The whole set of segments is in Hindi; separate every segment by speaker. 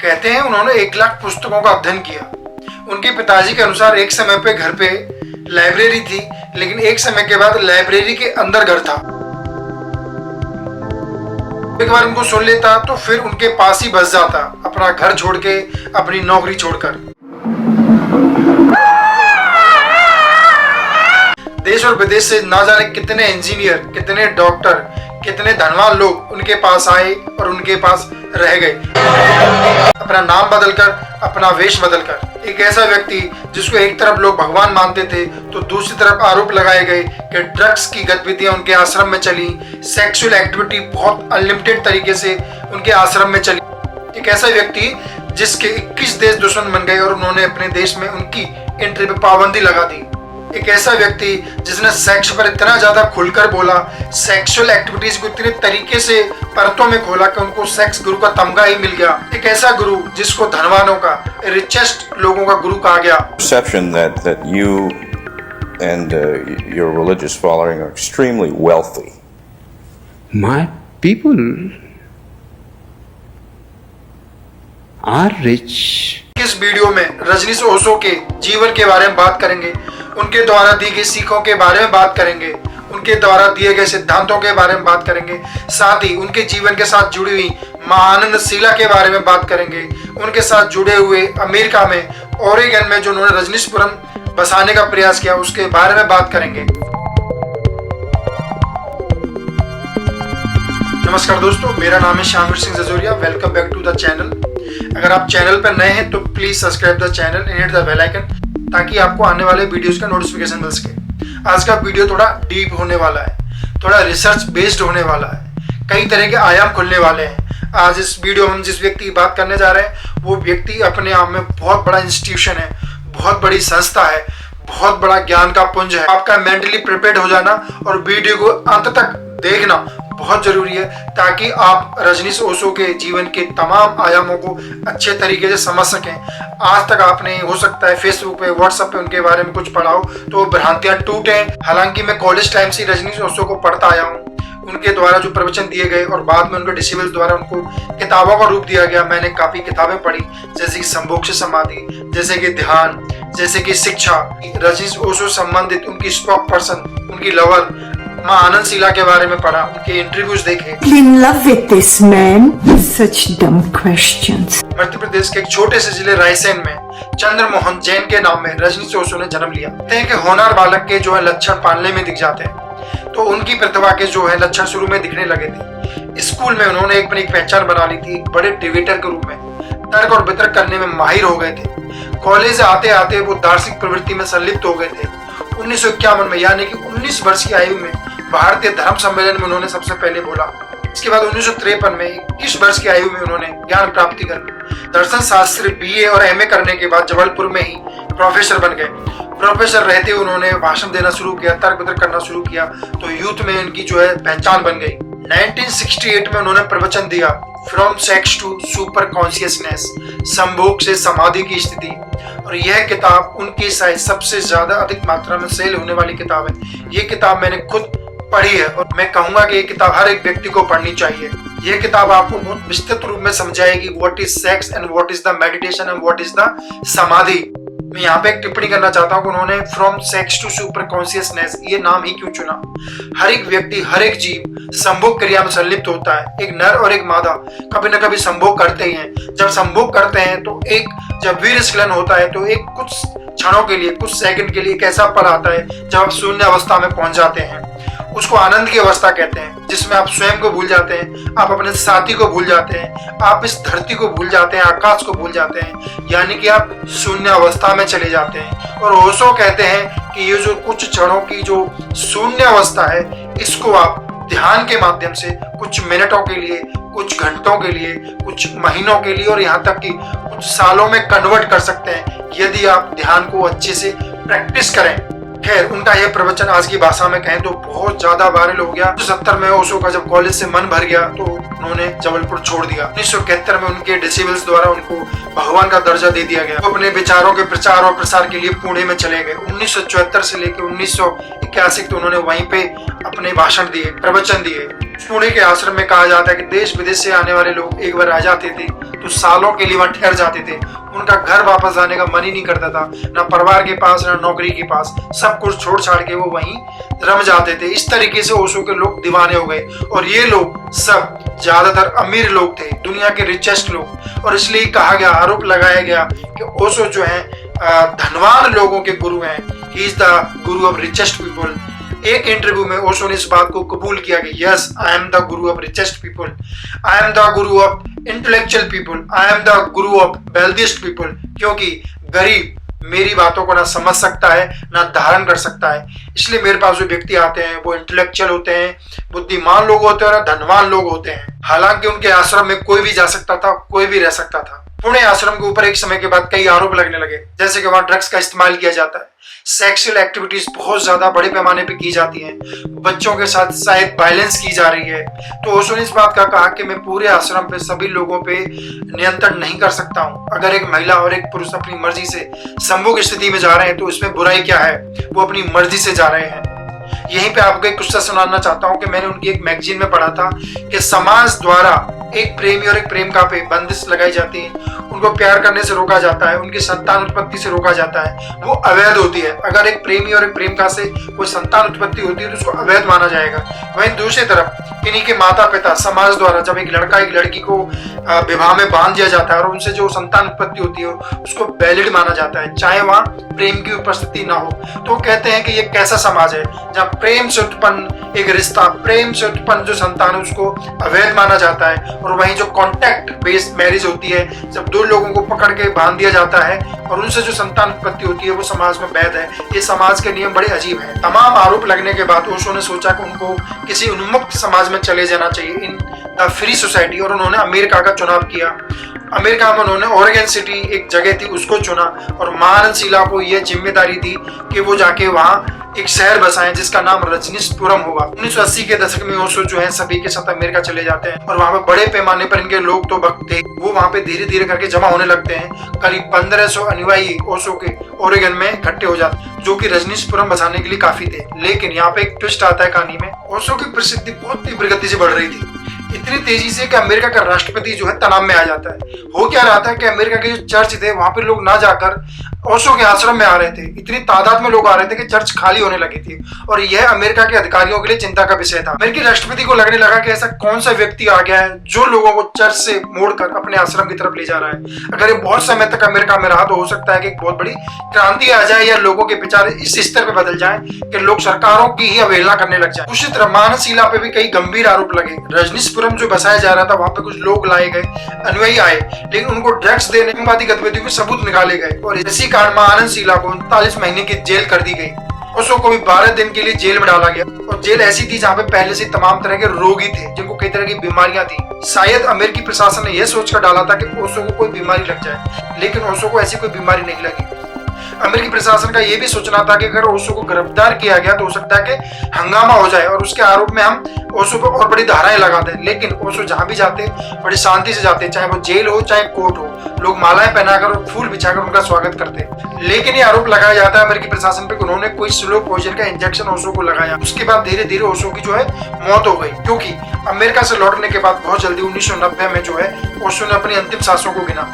Speaker 1: कहते हैं उन्होंने 1 लाख पुस्तकों का अध्ययन किया। उनके पिताजी के अनुसार एक समय पे घर पे लाइब्रेरी थी, लेकिन एक समय के बाद लाइब्रेरी के अंदर घर था। एक बार उनको सुन लेता तो फिर उनके पास ही बस जाता, अपना घर छोड़ के, अपनी नौकरी छोड़कर। देश और विदेश से ना जाने कितने इंजीनियर, कितने डॉक्टर, कितने धनवान लोग उनके पास आए और उनके पास रह गए, अपना नाम बदलकर, अपना वेश बदलकर। एक ऐसा व्यक्ति जिसको एक तरफ लोग भगवान मानते थे तो दूसरी तरफ आरोप लगाए गए कि ड्रग्स की गतिविधियां उनके आश्रम में चली, सेक्सुअल एक्टिविटी बहुत अनलिमिटेड तरीके से उनके आश्रम में चली। एक ऐसा व्यक्ति जिसके 21 देश दुश्मन बन गए और उन्होंने अपने देश में उनकी एंट्री पे पाबंदी लगा दी। एक ऐसा व्यक्ति जिसने सेक्स पर इतना ज्यादा खुलकर बोला, सेक्सुअल एक्टिविटीज को इतने तरीके से परतों में खोला कि उनको सेक्स गुरु का तमगा ही मिल गया। एक ऐसा गुरु जिसको धनवानों का, रिचेस्ट लोगों का गुरु कहा गया।
Speaker 2: Perception that you and your religious following are extremely wealthy.
Speaker 3: My people are rich.
Speaker 1: इस वीडियो में रजनीश ओशो के जीवन के बारे में बात करेंगे, उनके द्वारा दी गई सीखों के बारे में बात करेंगे, उनके द्वारा दिए गए सिद्धांतों के बारे में बात करेंगे, साथ ही उनके जीवन के साथ जुड़ी हुई मां आनंद शीला के बारे में बात करेंगे, उनके साथ जुड़े हुए अमेरिका में ओरेगन में जो उन्होंने रजनीशपुरम बसाने का प्रयास किया उसके बारे में बात करेंगे। नमस्कार दोस्तों, मेरा नाम है Shyamveer Singh Jajoria. Welcome back to the channel. अगर आप चैनल पर नए हैं तो please subscribe the channel and hit the bell icon ताकि आपको आने वाले वीडियोस का नोटिफिकेशन मिल सके। आज का वीडियो थोड़ा डीप होने वाला है, थोड़ा रिसर्च बेस्ड होने वाला है, कई तरह के आयाम खुलने वाले हैं। आज इस वीडियो में हम जिस व्यक्ति की बात करने जा रहे हैं वो व्यक्ति अपने आप में बहुत बड़ा इंस्टीट्यूशन है, बहुत बड़ी संस्था है, बहुत बड़ा ज्ञान का पुंज है। आपका मेंटली प्रिपेयर्ड हो जाना और वीडियो को अंत तक देखना बहुत जरूरी है ताकि आप रजनीश ओशो के जीवन के तमाम आयामों को अच्छे तरीके से समझ सकें। आज तक आपने हो सकता है फेसबुक पे, व्हाट्सएप पे उनके बारे में कुछ पढ़ा हो तो भ्रांतियां टूटे। हालांकि मैं कॉलेज टाइम से रजनीश ओशो को पढ़ता आया हूँ। उनके द्वारा जो प्रवचन दिए गए और बाद में उनके डिसिबल्स द्वारा उनको किताबों का रूप दिया गया, मैंने काफी किताबें पढ़ी, जैसे कि संभोग से समाधि, जैसे कि ध्यान, जैसे कि शिक्षा। रजनीश ओशो संबंधित उनकी स्पोक पर्सन, उनकी लवर मां आनंद शीला के बारे में पढ़ा, उनके इंटरव्यूज देखे।
Speaker 4: In love with this man? Such dumb questions.
Speaker 1: Madhya Pradesh के एक छोटे से जिले रायसेन में चंद्र मोहन जैन के नाम में रजनीश ओशो ने जन्म लिया। कहते हैं कि होनहार बालक के जो है लक्षण पालने में दिख जाते हैं, तो उनकी प्रतिभा के जो है लक्षण शुरू में दिखने लगे थे। स्कूल में उन्होंने अपनी एक पहचान बना ली थी, एक बड़े डिबेटर के रूप में तर्क और वितर्क करने में माहिर हो गए थे। कॉलेज आते आते वो दार्शनिक प्रवृत्ति में संलिप्त हो गए थे। 1951 में यानी कि 19 वर्ष की आयु में भारतीय धर्म सम्मेलन में उन्होंने सबसे पहले बोला। इसके बाद 1953 में 21 वर्ष की आयु में उन्होंने ज्ञान प्राप्ति कर दर्शन शास्त्र बीए और एमए करने के बाद जबलपुर में ही प्रोफेसर बन गए। प्रोफेसर रहते उन्होंने भाषण देना शुरू किया, तर्क वितर्क करना शुरू किया, तो यूथ में उनकी जो है पहचान बन गई। 1968 में उन्होंने प्रवचन दिया, from sex to super consciousness, संभोग से समाधि की स्थिति। और यह किताब उनकी शायद सबसे ज्यादा अधिक मात्रा में सेल होने वाली किताब है। ये किताब मैंने खुद पढ़ी है और मैं कहूंगा कि ये किताब हर एक व्यक्ति को पढ़नी चाहिए। ये किताब आपको बहुत विस्तृत रूप में समझाएगी what is sex and what is the meditation and what is the samadhi. मैं यहाँ पे एक टिप्पणी करना चाहता हूँ कि उन्होंने from sex to super consciousness ये नाम ही क्यों चुना। हर एक व्यक्ति, हर एक जीव संभोग क्रिया में संलिप्त होता है। एक नर और एक मादा कभी न कभी संभोग करते ही हैं। जब संभोग करते हैं तो एक जब वीर स्खलन होता है तो एक कुछ क्षणों के लिए, कुछ सेकंड के लिए एक ऐसा पल आता है जब आप शून्य अवस्था में पहुंच जाते हैं। उसको आनंद की अवस्था कहते हैं, जिसमें आप स्वयं को भूल जाते हैं, आप अपने साथी को भूल जाते हैं, आप इस धरती को भूल जाते हैं, आकाश को भूल जाते हैं, यानी कि आप शून्य अवस्था में चले जाते हैं। और ओशो कहते हैं कि ये जो कुछ क्षणों की जो शून्य अवस्था है, इसको आप ध्यान के माध्यम से कुछ मिनटों के लिए, कुछ घंटों के लिए, कुछ महीनों के लिए और यहाँ तक कि कुछ सालों में कन्वर्ट कर सकते हैं यदि आप ध्यान को अच्छे से प्रैक्टिस करें। खैर, उनका यह प्रवचन आज की भाषा में कहें तो बहुत ज्यादा वायरल हो गया। 1970 में ओशो का जब कॉलेज से मन भर गया तो उन्होंने जबलपुर छोड़ दिया। 1971 में उनके डिसिबल्स द्वारा उनको भगवान का दर्जा दे दिया गया। वो अपने विचारों के प्रचार और प्रसार के लिए पुणे में चले गए। 1974 से लेकर 1981 तक उन्होंने वहीं पे अपने भाषण दिए, प्रवचन दिए। पुणे के आश्रम में कहा जाता है कि देश विदेश से आने वाले लोग एक बार आ जाते थे तो सालों के लिए वहां ठहर जाते थे। उनका घर वापस जाने का मन ही नहीं करता था, ना परिवार के पास ना नौकरी के पास, सब कुछ छोड़ छाड़ के वो वहीं रम जाते थे। इस तरीके से ओशो के लोग दीवाने हो गए और ये लोग सब ज्यादातर अमीर लोग थे, दुनिया के रिचेस्ट लोग। और इसलिए कहा गया, आरोप लगाया गया कि ओशो जो है धनवान लोगों के गुरु हैं, he is the guru of richest people. एक इंटरव्यू में ओशो ने इस बात को कबूल किया कि yes, I am the guru of richest people, I am the guru of intellectual people, I am the guru of wealthiest people. क्योंकि गरीब मेरी बातों को ना समझ सकता है ना धारण कर सकता है, इसलिए मेरे पास जो व्यक्ति आते हैं वो इंटेलेक्चुअल होते हैं, बुद्धिमान लोग होते हैं और धनवान लोग होते हैं। हालांकि उनके आश्रम में कोई भी जा सकता था, कोई भी रह सकता था। पुणे आश्रम के ऊपर एक समय के बाद कई आरोप लगने लगे, जैसे कि वहां ड्रग्स का इस्तेमाल किया जाता है, सेक्सुअल एक्टिविटीज बहुत ज्यादा बड़े पैमाने पे की जाती हैं, बच्चों के साथ शायद वायलेंस की जा रही है। तो ओशो ने इस बात का कहा कि मैं पूरे आश्रम पे सभी लोगों पे नियंत्रण नहीं कर सकता हूँ। अगर एक महिला और एक पुरुष अपनी मर्जी से संभोग स्थिति में जा रहे हैं तो इसमें बुराई क्या है, वो अपनी मर्जी से जा रहे हैं। यहीं पे आपको एक किस्सा सुनाना चाहता हूँ कि मैंने उनकी एक मैगजीन में पढ़ा था कि समाज द्वारा एक प्रेमी और एक प्रेमिका पे बंदिश लगाई जाती है, उनको प्यार करने से रोका जाता है, उनकी संतान उत्पत्ति से रोका जाता है, वो अवैध होती है। अगर एक प्रेमी और एक प्रेमिका से कोई संतान उत्पत्ति होती है तो उसको अवैध माना जाएगा। वहीं दूसरी तरफ इन्हीं के माता पिता समाज द्वारा जब एक लड़का एक लड़की को विवाह में बांध दिया जाता है और उनसे जो संतान उत्पत्ति होती है उसको वैलिड माना जाता है, चाहे वहां प्रेम की उपस्थिति ना हो। तो कहते हैं कि ये कैसा समाज है जहाँ प्रेम से उत्पन्न एक रिश्ता, प्रेम से उत्पन्न जो संतान है उसको अवैध माना जाता है, और वहीं जो कॉन्टैक्ट बेस्ड मैरिज होती है, जब दो लोगों को पकड़ के बांध दिया जाता है और उनसे जो संतान उत्पत्ति होती है वो समाज में वैध है। ये समाज के नियम बड़े अजीब हैं। तमाम आरोप लगने के बाद ओशो ने सोचा कि उनको किसी उन्मुक्त समाज में चले जाना चाहिए, इन द फ्री सोसाइटी, और उन्होंने अमेरिका का चुनाव किया। अमेरिका में उन्होंने ओरेगन सिटी एक जगह थी उसको चुना और महानंद शीला को यह जिम्मेदारी दी कि वो जाके वहाँ एक शहर बसाएं जिसका नाम रजनीशपुरम होगा। 1980 के दशक में ओशो जो है सभी के साथ अमेरिका चले जाते हैं और वहाँ पे बड़े पैमाने पर इनके लोग तो भक्त थे, वो वहाँ पे धीरे धीरे करके जमा होने लगते हैं। करीब 1500 अनुयायी ओशो के ओरेगन में इकट्ठे हो जाते हैं, जो कि रजनीशपुरम बसाने के लिए काफी थे। लेकिन यहाँ पे एक ट्विस्ट आता है कहानी में। ओशो की प्रसिद्धि बहुत तीव्र गति से बढ़ रही थी, इतनी तेजी से कि अमेरिका का राष्ट्रपति जो है तनाव में आ जाता है। हो क्या रहा था कि अमेरिका के जो चर्च थे वहां पे लोग ना जाकर ओशो के आश्रम में आ रहे थे, इतनी तादाद में लोग आ रहे थे कि चर्च खाली होने लगी थी, और यह अमेरिका के अधिकारियों के लिए चिंता का विषय था। अमेरिकी राष्ट्रपति को लगने लगा कि ऐसा कौन सा व्यक्ति आ गया है जो लोगों को चर्च से मोड़कर अपने आश्रम की तरफ ले जा रहा है। अगर ये बहुत समय तक अमेरिका में रहा तो हो सकता है कि एक बहुत बड़ी क्रांति आ जाए या लोगों के विचार इस स्तर पे बदल जाए कि लोग सरकारों की ही अवहेलना करने लग जाए। उसी तरह महानंद शीला पे भी कई गंभीर आरोप लगे। रजनीशपुरम जो बसाया जा रहा था वहां पे कुछ लोग लाए गए, अनुयायी आए, लेकिन उनको ड्रग्स देने की गतिविधियों के सबूत निकाले गए और इसी कारण महानंद शीला को 39 महीने की जेल कर दी गई। ओशो को भी 12 दिन के लिए जेल में डाला गया, और जेल ऐसी थी जहाँ पे पहले से तमाम तरह के रोगी थे जिनको कई तरह की बीमारियां थी। शायद अमेरिकी प्रशासन ने यह सोचकर डाला था कि ओशो को कोई बीमारी लग जाए, लेकिन ओशो को ऐसी कोई बीमारी नहीं लगी। अमेरिकी प्रशासन का यह भी सोचना था कि अगर ओशो को गिरफ्तार किया गया तो हो सकता है कि हंगामा हो जाए और उसके आरोप में हम ओशो पर और बड़ी धाराएं लगा दें। लेकिन ओशो जहां भी जाते बड़ी शांति से जाते, चाहे वो जेल हो चाहे कोर्ट हो, लोग मालाएं पहनाकर और फूल बिछाकर उनका स्वागत करते। लेकिन ये आरोप लगाया जाता है अमेरिकी प्रशासन पे कि उन्होंने कोई स्लो पॉइजन का इंजेक्शन ओशो को लगाया। उसके बाद धीरे धीरे ओशो की जो है मौत हो गई, क्योंकि अमेरिका से लौटने के बाद बहुत जल्दी 1990 में जो है ओशो ने अपनी अंतिम सांसों को गिना।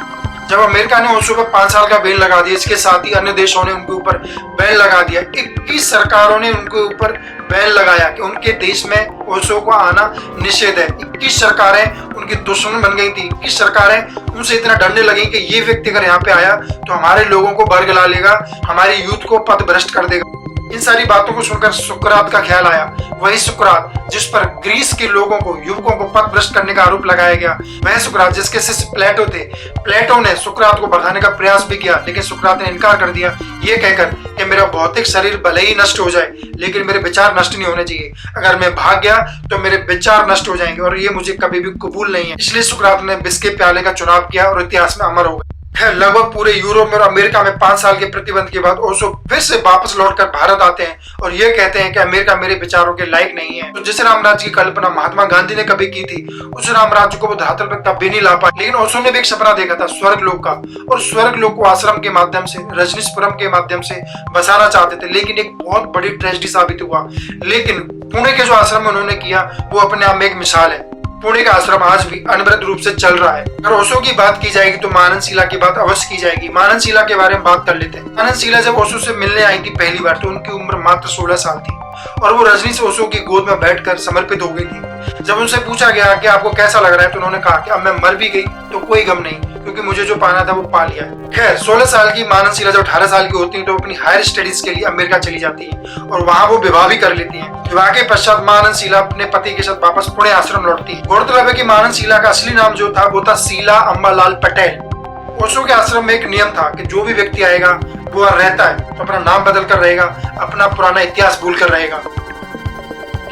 Speaker 1: जब अमेरिका ने ओशो पर 5 साल का बैन लगा दिया, इसके साथ ही अन्य देशों ने उनके ऊपर बैन लगा दिया। 21 सरकारों ने उनके ऊपर बैन लगाया कि उनके देश में ओशो को आना निषेध है। 21 सरकारें उनकी दुश्मन बन गई थी। 21 सरकारें उनसे इतना डरने लगी कि ये व्यक्ति अगर यहाँ पे आया तो हमारे लोगों को बरगला लेगा, हमारे यूथ को पथभ्रष्ट कर देगा। इन सारी बातों को सुनकर सुकरात का ख्याल आया। वही सुकरात जिस पर ग्रीस के लोगों को, युवकों को पथभ्रष्ट करने का आरोप लगाया गया, वह सुकरात जिसके शिष्य प्लेटो थे। प्लेटो ने सुकरात को भगाने का प्रयास भी किया, लेकिन सुकरात ने इनकार कर दिया, ये कहकर कि मेरा भौतिक शरीर भले ही नष्ट हो जाए लेकिन मेरे विचार नष्ट नहीं होने चाहिए। अगर मैं भाग गया तो मेरे विचार नष्ट हो जाएंगे और ये मुझे कभी भी कबूल नहीं है। इसलिए सुकरात ने विष के प्याले का चुनाव किया और इतिहास में अमर हो गया। लगभग पूरे यूरोप में और अमेरिका में 5 साल के प्रतिबंध के बाद ओशो फिर से वापस लौटकर भारत आते हैं और ये कहते हैं कि अमेरिका मेरे विचारों के लायक नहीं है। तो जिस रामराज्य की कल्पना महात्मा गांधी ने कभी की थी, उस रामराज्य को वो धरातल पर कभी नहीं ला पाए। लेकिन ओशो ने भी एक सपना देखा था स्वर्ग लोक का, और स्वर्ग लोक को आश्रम के माध्यम से, रजनीशपुरम के माध्यम से बसाना चाहते थे। लेकिन एक बहुत बड़ी ट्रेजेडी साबित हुआ। लेकिन पुणे के जो आश्रम में उन्होंने किया वो अपने आप में एक मिसाल है। पुणे का आश्रम आज भी अनवरत रूप से चल रहा है। अगर ओशो की बात की जाएगी तो मानस शीला की बात अवश्य की जाएगी। मानस शीला के बारे में बात कर लेते हैं। मानस शीला जब ओशो से मिलने आई थी पहली बार तो उनकी उम्र मात्र 16 साल थी और वो रजनीश ओशो की गोद में बैठकर समर्पित हो गई थी। जब उनसे पूछा गया कि आपको कैसा लग रहा है तो उन्होंने कहा कि अब मैं मर भी गई तो कोई गम नहीं, क्योंकि मुझे जो पाना था वो पा लिया है। खैर 16 साल की मानस शीला जब 18 साल की होती है तो अपनी हायर स्टडीज के लिए अमेरिका चली जाती है और वहाँ वो विवाह भी कर लेती है। विवाह के पश्चात मानस शीला अपने पति के साथ वापस पुणे आश्रम लौटती है। गौरतलब है कि मानस शीला का असली नाम जो था वो था शीला अम्बालाल पटेल। ओशो के आश्रम में एक नियम था कि जो भी व्यक्ति आएगा वो वहाँ रहता है तो अपना नाम बदल कर रहेगा, अपना पुराना इतिहास भूल कर रहेगा।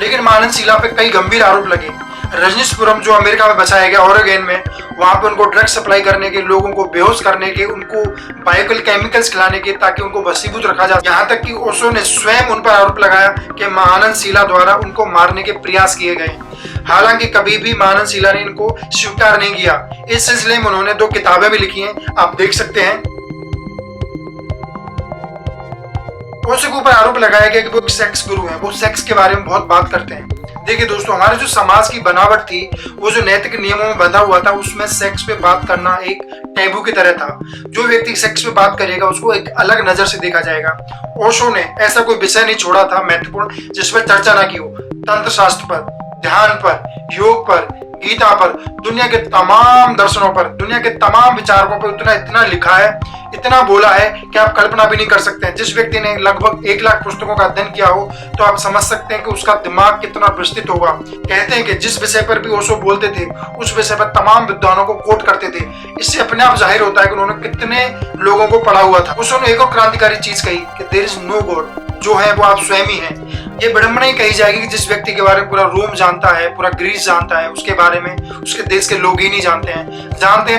Speaker 1: लेकिन मानस शीला पे कई गंभीर आरोप लगे। रजनीशपुरम जो अमेरिका में बसाया गया ओरेगन में, वहां पे उनको ड्रग्स सप्लाई करने के, लोगों को बेहोश करने के, उनको बायोकल केमिकल्स खिलाने के ताकि उनको वशीभूत रखा जाए। यहाँ तक कि ओशो ने स्वयं उन पर आरोप लगाया कि मानस शीला द्वारा उनको मारने के प्रयास किए गए। हालांकि कभी भी मानस शीला ने इनको स्वीकार नहीं किया। इस सिलसिले में उन्होंने 2 किताबें भी लिखी हैं, आप देख सकते हैं। ओशो के ऊपर आरोप लगाया गया कि वो सेक्स गुरु हैं, वो सेक्स के बारे में बहुत बात करते हैं। देखिए दोस्तों, हमारे जो समाज की बनावट थी वो जो नैतिक नियमों में बंधा हुआ था उसमें सेक्स पे बात करना एक टैबू की तरह था। जो व्यक्ति सेक्स पे बात करेगा उसको एक अलग नजर से देखा जाएगा। ओशो ने ऐसा कोई विषय नहीं छोड़ा था महत्वपूर्ण जिस पर चर्चा ना की हो। तंत्र शास्त्र पर, ध्यान पर, योग पर, गीता पर, दुनिया के तमाम दर्शनों पर, दुनिया के तमाम विचारकों पर इतना लिखा है, इतना बोला है कि आप कल्पना भी नहीं कर सकते हैं। जिस व्यक्ति ने लगभग 1 लाख पुस्तकों का अध्ययन किया हो तो आप समझ सकते हैं कि उसका दिमाग कितना विस्तृत होगा। कहते हैं कि जिस विषय पर भी ओशो बोलते थे उस विषय पर तमाम विद्वानों को कोट करते थे। इससे अपने आप जाहिर होता है कि उन्होंने कितने लोगों को पढ़ा हुआ था। ओशो ने एक और क्रांतिकारी चीज कही कि देयर इज नो गॉड, जो है वो आप स्वयं ही हैं। ये विडंबना ही कही जाएगी कि जिस व्यक्ति के बारे में पूरा रोम जानता है, पूरा ग्रीस जानता है, उसके बारे में उसके देश के लोग ही नहीं जानते हैं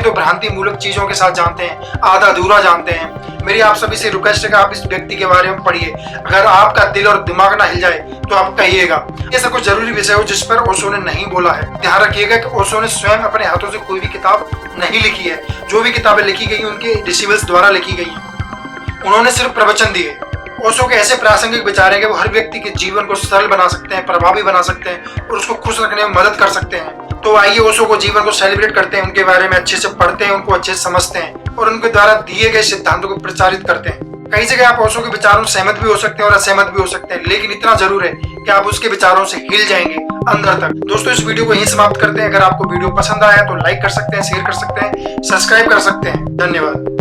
Speaker 1: तो भ्रांति मूलक चीजों के साथ जानते हैं, आधा अधूरा जानते हैं। मेरी आप सभी से रिक्वेस्ट है कि आप इस व्यक्ति के बारे में पढ़िए। अगर आपका दिल और दिमाग ना हिल जाए तो आप कहिएगा। ऐसा कोई जरूरी विषय हो जिस पर ओशो ने नहीं बोला है। ध्यान रखिएगा कि ओशो ने स्वयं अपने हाथों से कोई भी किताब नहीं लिखी है। जो भी किताबें लिखी गई उनके डिसिबल्स द्वारा लिखी गई हैं। उन्होंने सिर्फ प्रवचन दिए। ओशो के ऐसे प्रासंगिक विचार हैं कि वो हर व्यक्ति के जीवन को सरल बना सकते हैं, प्रभावी बना सकते हैं और उसको खुश रखने में मदद कर सकते हैं। तो आइए ओशो को जीवन को सेलिब्रेट करते हैं, उनके बारे में अच्छे से पढ़ते हैं, उनको अच्छे से समझते हैं और उनके द्वारा दिए गए सिद्धांतों को प्रचारित करते हैं। कई जगह आप ओशो के विचारों से सहमत भी हो सकते हैं और असहमत भी हो सकते हैं, लेकिन इतना जरूर है कि आप उसके विचारों से हिल जाएंगे अंदर तक। दोस्तों, इस वीडियो को यहीं समाप्त करते हैं। अगर आपको वीडियो पसंद आया तो लाइक कर सकते हैं, शेयर कर सकते हैं, सब्सक्राइब कर सकते हैं। धन्यवाद।